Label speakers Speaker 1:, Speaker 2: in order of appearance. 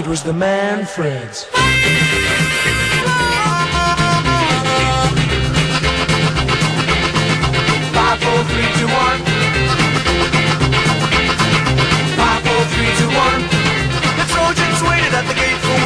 Speaker 1: was the man Fred's.
Speaker 2: 5, 4, 3, 2, 1. 5, 4, 3, 2, 1. The Trojans waited at the gate for